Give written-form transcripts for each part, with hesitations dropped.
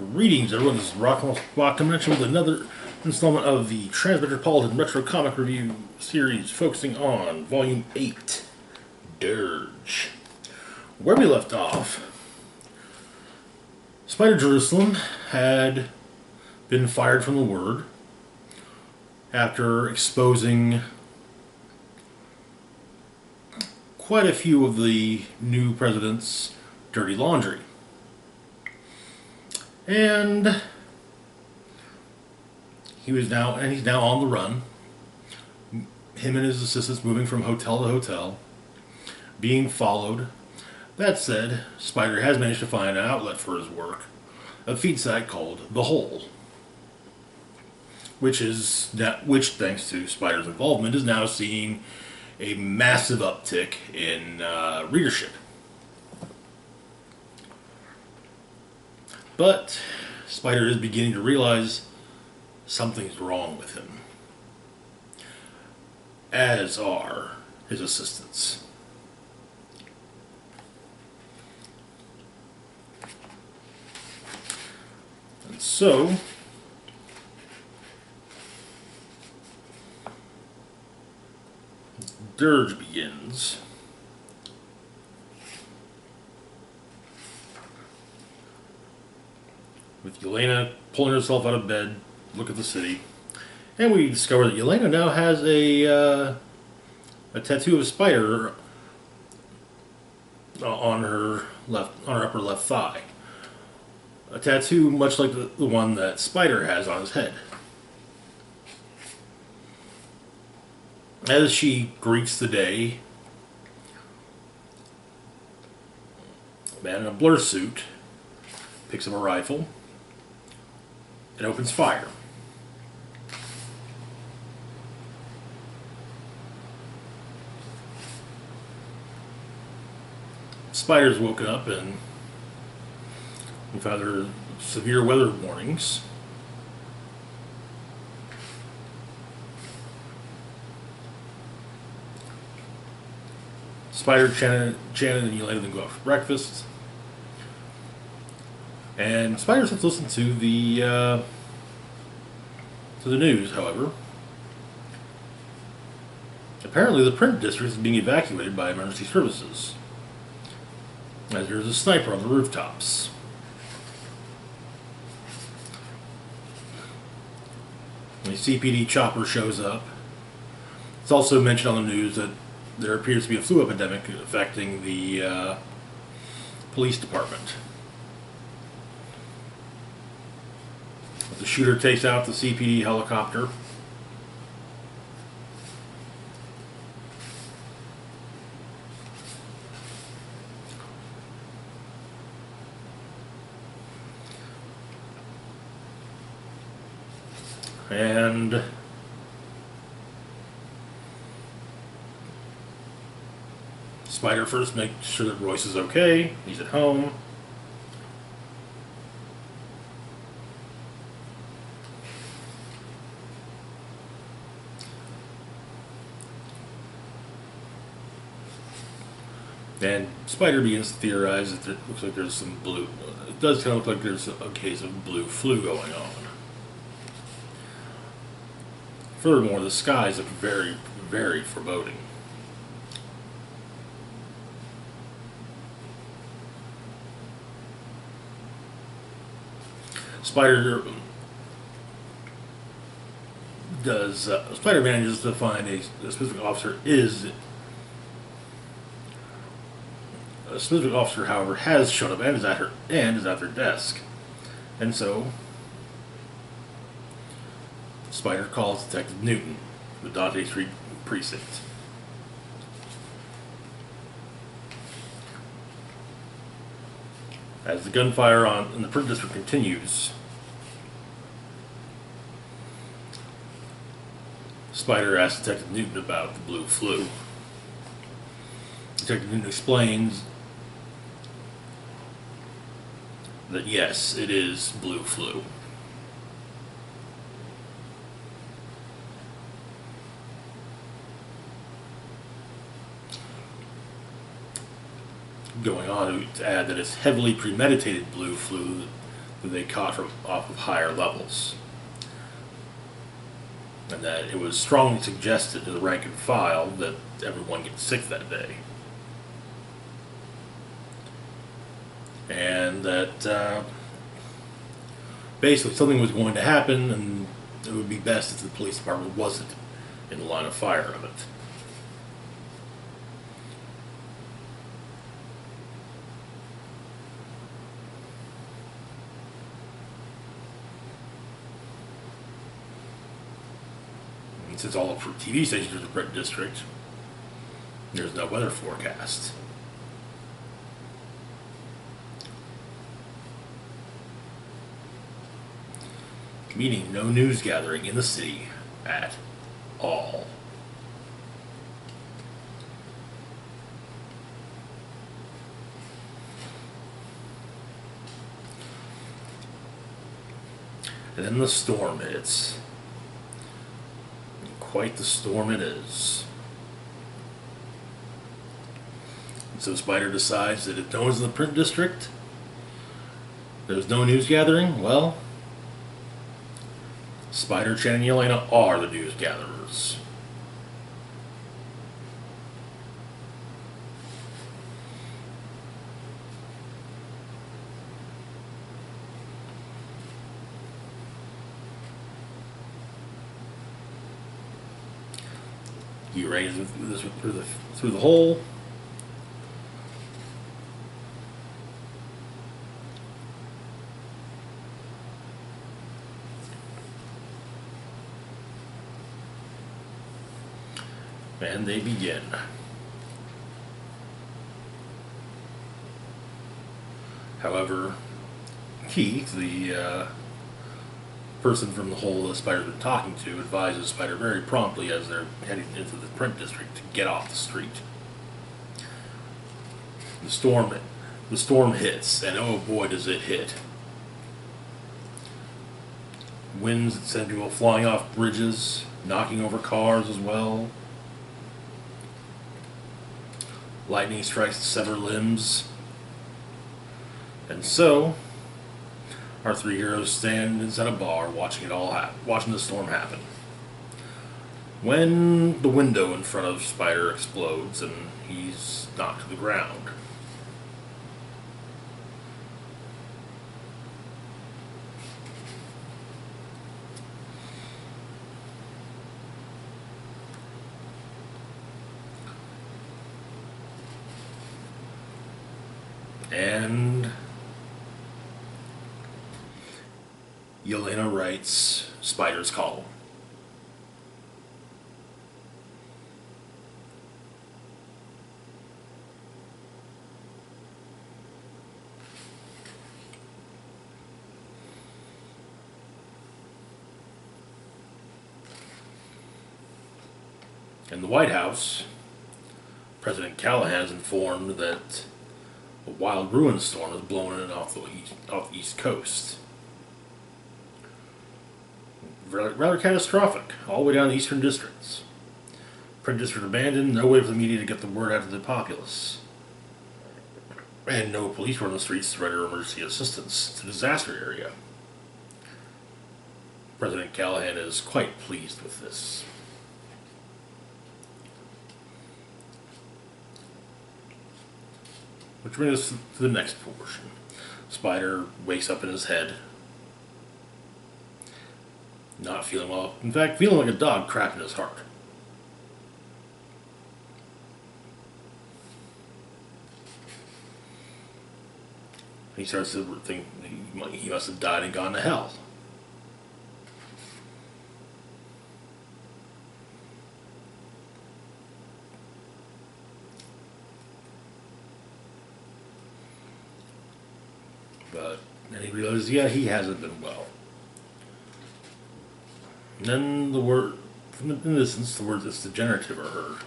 Greetings, everyone. This is Rock Convention with another installment of the Transmetropolitan Retro Comic Review series focusing on Volume 8, Dirge. Where we left off, Spider Jerusalem had been fired from the Word after exposing quite a few of the new president's dirty laundry. And he's now on the run. Him and his assistants moving from hotel to hotel, being followed. That said, Spider has managed to find an outlet for his work, a feed site called The Hole, which thanks to Spider's involvement is now seeing a massive uptick in readership. But Spider is beginning to realize something's wrong with him, as are his assistants. And so, Dirge begins. With Yelena pulling herself out of bed, look at the city, and we discover that Yelena now has a tattoo of a spider on her upper left thigh. A tattoo much like the one that Spider has on his head. As she greets the day, a man in a blur suit picks up a rifle and opens fire. Spider's woken up and found there severe weather warnings. Spider, Janet, and Yelena then go out for breakfast. And Spider has listened to the news, however. Apparently the print district is being evacuated by emergency services, as there's a sniper on the rooftops. A CPD chopper shows up. It's also mentioned on the news that there appears to be a flu epidemic affecting the police department. The shooter takes out the CPD helicopter. And Spider first makes sure that Royce is okay. He's at home. And Spider begins to theorize that it looks like there's some blue. It does kind of look like there's a case of blue flu going on. Furthermore, the skies look very, very foreboding. Spider manages to find a specific officer. A specific officer, however, has shown up and is at their desk, and so Spider calls Detective Newton, the Dante Street precinct. As the gunfire in the print district continues, Spider asks Detective Newton about the blue flu. Detective Newton explains that yes, it is blue flu. Going on to add that it's heavily premeditated blue flu that they caught from off of higher levels, and that it was strongly suggested to the rank and file that everyone get sick that day, and that basically something was going to happen, and it would be best if the police department wasn't in the line of fire of it. And since all of TV stations are in the Print District, there's no weather forecast. Meaning no news gathering in the city at all. And then the storm hits. And quite the storm it is. And so Spider decides that if no one's in the Print District, there's no news gathering, well, Spider, Chen, and Yelena are the news gatherers. You raise this through the hole. And they begin. However, Keith, the person from the hole that Spider's been talking to, advises Spider very promptly as they're heading into the Print District to get off the street. The storm hits, and oh boy does it hit. Winds that send people flying off bridges, knocking over cars as well. Lightning strikes to sever limbs. And so, our three heroes stand inside a bar watching it all happen, watching the storm happen. When the window in front of Spider explodes and he's knocked to the ground. And Yelena writes Spider's column. In the White House, President Callahan is informed that a wild ruin storm is blowing in off the East Coast. Rather catastrophic, all the way down the eastern districts. Print District abandoned, no way for the media to get the word out to the populace. And no police were on the streets to render emergency assistance to the disaster area. President Callahan is quite pleased with this. Which brings us to the next portion. Spider wakes up in his head. Not feeling well. In fact, feeling like a dog crapped in his heart. He starts to think he must have died and gone to hell. But then he realizes, yeah, he hasn't been well. And then the word, from the distance, the words "it's degenerative" are heard.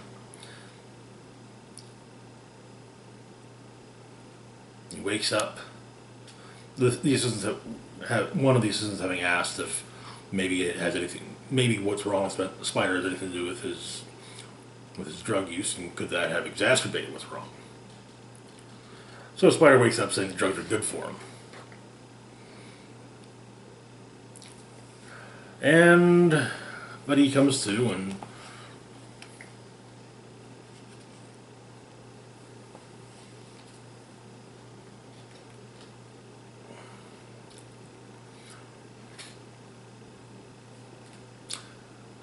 He wakes up. The assistants one of the assistants having asked if maybe it has anything, maybe what's wrong with Spider has anything to do with his drug use, and could that have exacerbated what's wrong? So Spider wakes up saying the drugs are good for him. And but he comes to, and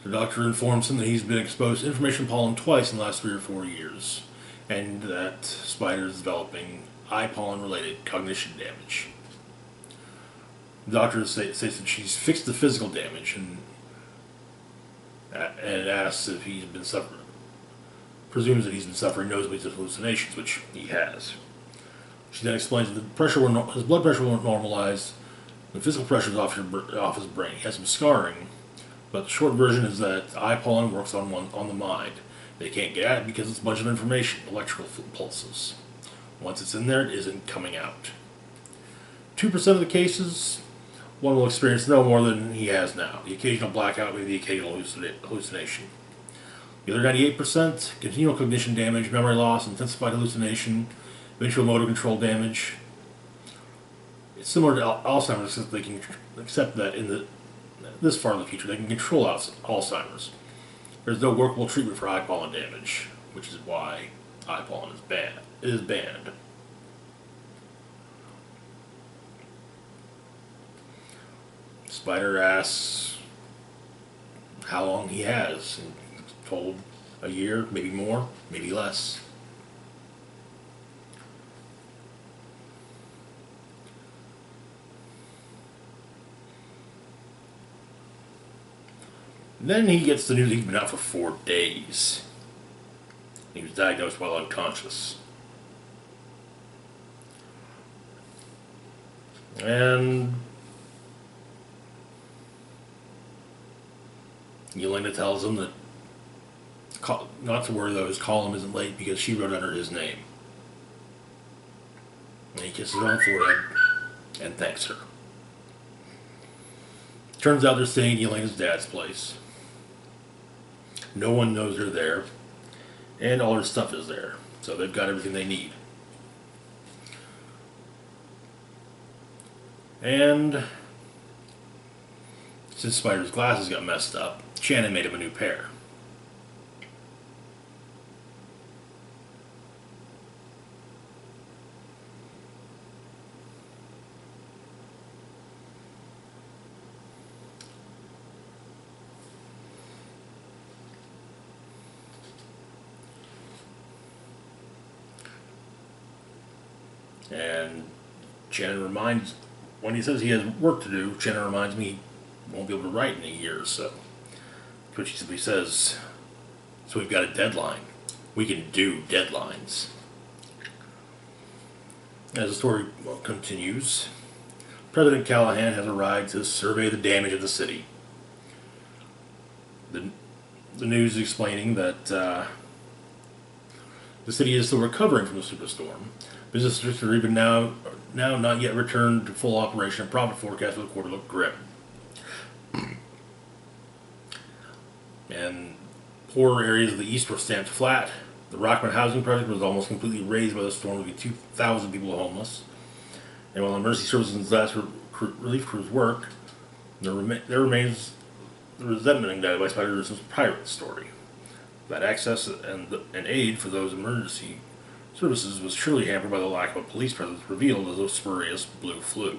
the doctor informs him that he's been exposed to information pollen twice in the last 3 or 4 years, and that Spider is developing eye pollen related cognition damage. The doctor states that she's fixed the physical damage, and asks if he's been suffering. Presumes that he's been suffering nosebleeds and hallucinations, which he has. She then explains that his blood pressure won't normalize. The physical pressure is off his brain. He has some scarring, but the short version is that eye pollen works on the mind. They can't get at it because it's a bunch of information, electrical pulses. Once it's in there, it isn't coming out. 2% of the cases, one will experience no more than he has now. The occasional blackout, maybe the occasional hallucination. The other 98%, continual cognition damage, memory loss, intensified hallucination, visual motor control damage. It's similar to Alzheimer's, except that this far in the future, they can control Alzheimer's. There's no workable treatment for eye pollen damage, which is why eye pollen is banned. Spider asks how long he has, and he's told a year, maybe more, maybe less. Then he gets the news that he's been out for 4 days. He was diagnosed while unconscious. And Yelena tells him that not to worry though, his column isn't late because she wrote under his name. And he kisses her on the forehead and thanks her. Turns out they're staying at Yelena's dad's place. No one knows they're there, and all her stuff is there, so they've got everything they need. And since Spider's glasses got messed up, Shannon made him a new pair. And when he says he has work to do, Shannon reminds me he won't be able to write in a year or so. Which he simply says, so we've got a deadline. We can do deadlines. As the story continues, President Callahan has arrived to survey the damage of the city. The news is explaining that the city is still recovering from the superstorm. Business districts are even now not yet returned to full operation, and profit forecast for the quarter look grim. And poorer areas of the east were stamped flat. The Rockman housing project was almost completely razed by the storm, leaving 2,000 people homeless. And while emergency services and disaster relief crews work, there remains the resentment ignited by Spider's pirate story. That access and aid for those emergency services was surely hampered by the lack of a police presence revealed as a spurious blue flu.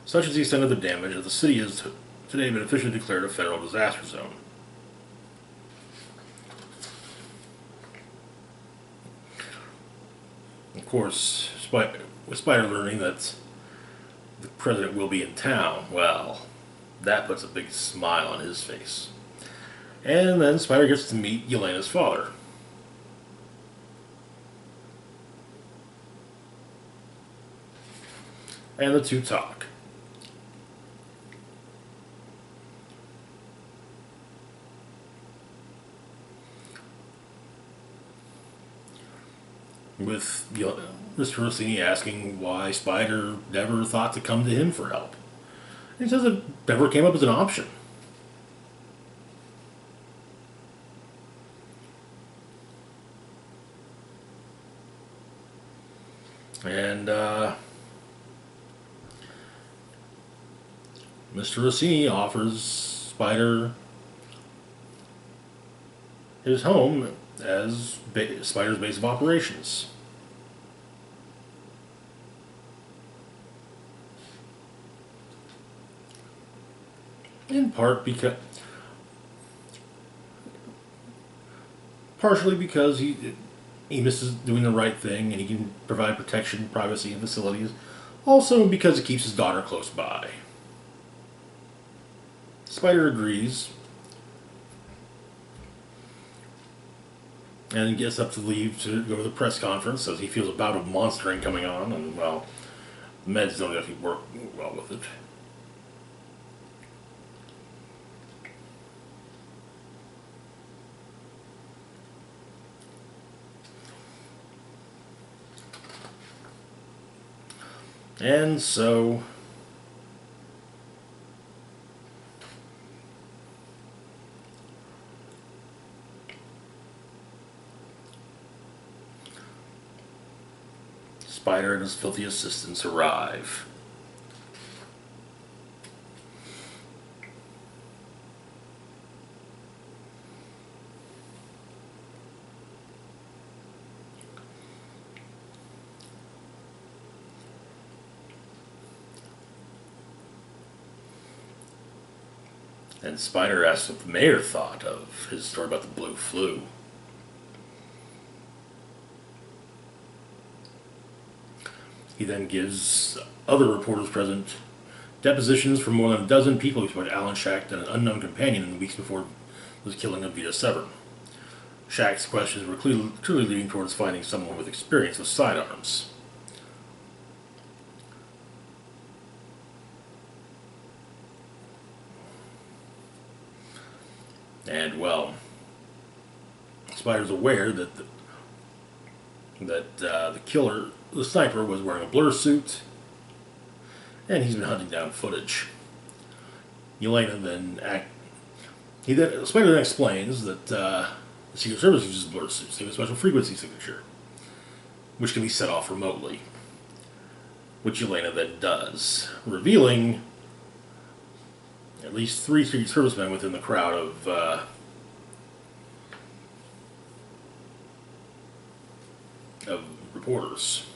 Such is the extent of the damage that the city has today been officially declared a federal disaster zone. Of course, with Spider learning that the president will be in town, well, that puts a big smile on his face. And then Spider gets to meet Yelena's father. And the two talk. With Mr. Rossini asking why Spider never thought to come to him for help. He says it never came up as an option. And Mr. Rossini offers Spider his home as Spider's base of operations. In part because, partially because he misses doing the right thing and he can provide protection, privacy, and facilities. Also because it keeps his daughter close by. Spider agrees and gets up to leave to go to the press conference as he feels a bout of monstering coming on, and, well, the meds don't actually work well with it. And so Spider and his filthy assistants arrive. And Spider asks what the mayor thought of his story about the blue flu. He then gives other reporters present depositions from more than a dozen people who spoke to Alan Schacht and an unknown companion in the weeks before the killing of Vita Severn. Schacht's questions were clearly leading towards finding someone with experience with sidearms. And, well, Spider's aware that the killer, the sniper, was wearing a blur suit, and he's been hunting down footage. Spider then explains that the Secret Service uses blur suits. They have a special frequency signature, which can be set off remotely, which Elena then does, revealing at least 3 Secret Servicemen within the crowd of reporters.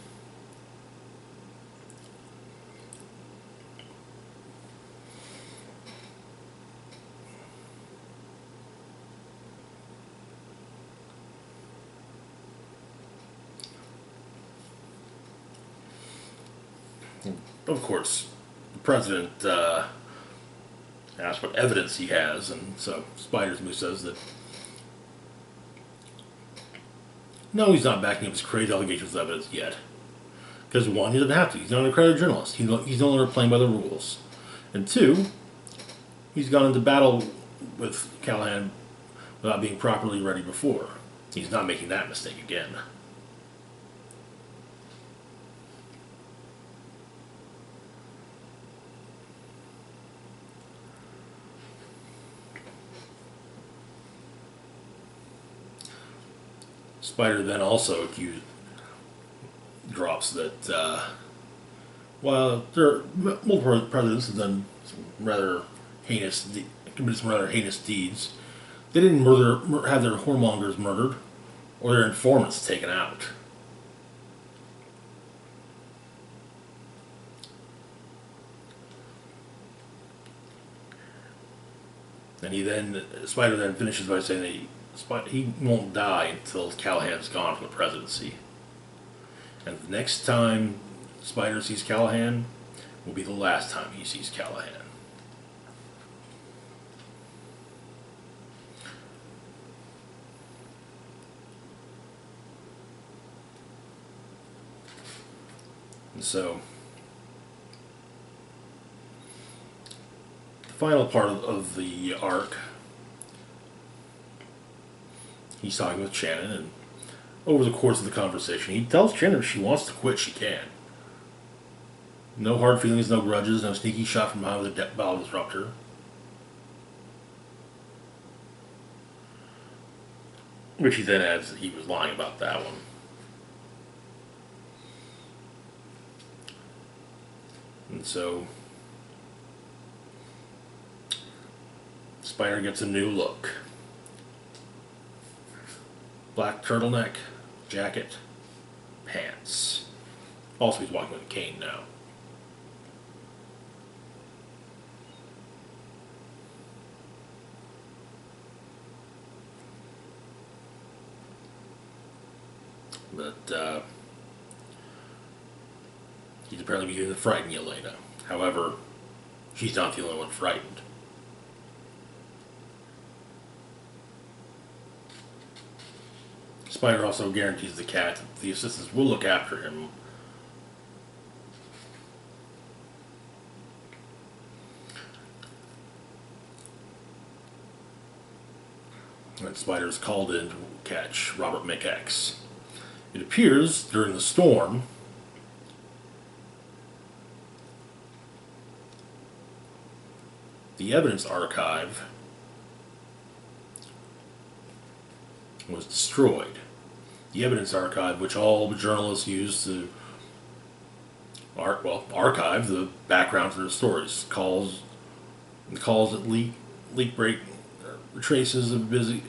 Of course, the president asks what evidence he has, and so Spider's move says that no, he's not backing up his crazy allegations with evidence yet. Because 1, he doesn't have to. He's not an accredited journalist. He's no longer playing by the rules. And 2, he's gone into battle with Callahan without being properly ready before. He's not making that mistake again. Spider then also drops that while there are multiple presidents have done committed some rather heinous deeds, they didn't have their whoremongers murdered or their informants taken out. And Spider then finishes by saying that he won't die until Callahan's gone from the presidency. And the next time Spider sees Callahan will be the last time he sees Callahan. And so, the final part of the arc, he's talking with Shannon, and over the course of the conversation, he tells Shannon if she wants to quit, she can. No hard feelings, no grudges, no sneaky shot from behind with a bowel disruptor. Which he then adds that he was lying about that one. And so, Spider gets a new look. Black turtleneck, jacket, pants. Also, he's walking with a cane now. But he's apparently beginning to frighten Yelena. However, she's not the only one frightened. Spider also guarantees the cat that the assistants will look after him. When Spider is called in to catch Robert McX. It appears during the storm the evidence archive was destroyed. The evidence archive, which all the journalists use to archive the background for their stories, calls it leak break, traces of busy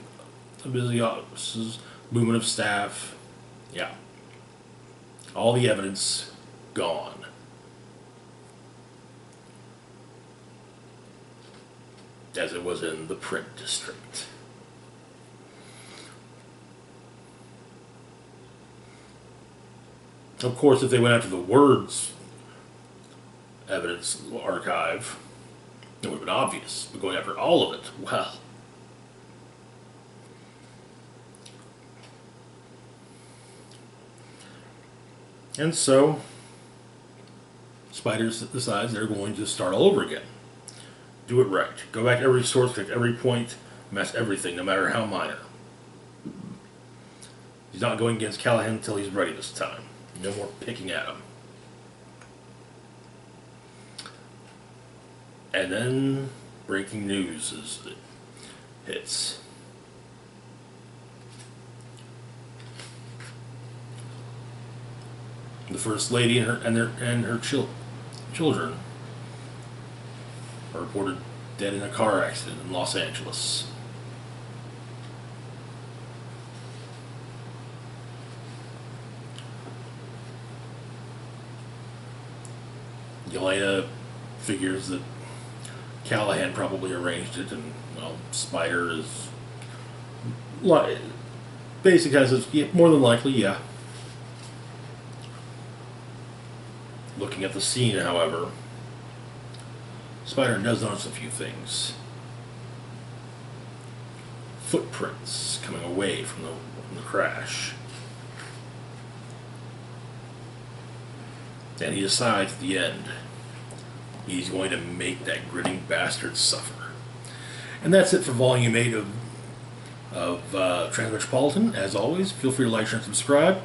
offices, movement of staff. Yeah, all the evidence gone. As it was in the print district. Of course, if they went after the words evidence archive, it would have been obvious. But going after all of it, well. And so, Spider decides they're going to start all over again. Do it right. Go back to every source, pick every point, mess everything, no matter how minor. He's not going against Callahan until he's ready this time. No more picking at him. And then breaking news as it hits. The First Lady and her children are reported dead in a car accident in Los Angeles. Yelena figures that Callahan probably arranged it, and well, Spider is basically says, yeah, more than likely, yeah. Looking at the scene, however, Spider does notice a few things. Footprints coming away from the crash. And he decides at the end he's going to make that grinning bastard suffer. And that's it for Volume 8 of Transmetropolitan. As always, feel free to like, share, and subscribe.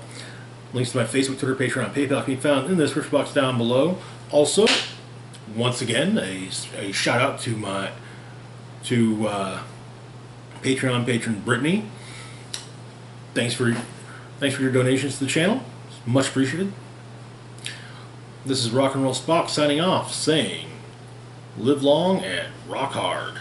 Links to my Facebook, Twitter, Patreon, and PayPal can be found in the description box down below. Also, once again, a shout out to my Patreon patron Brittany. Thanks for your donations to the channel. It's much appreciated. This is Rock and Roll Spock signing off, saying, live long and rock hard.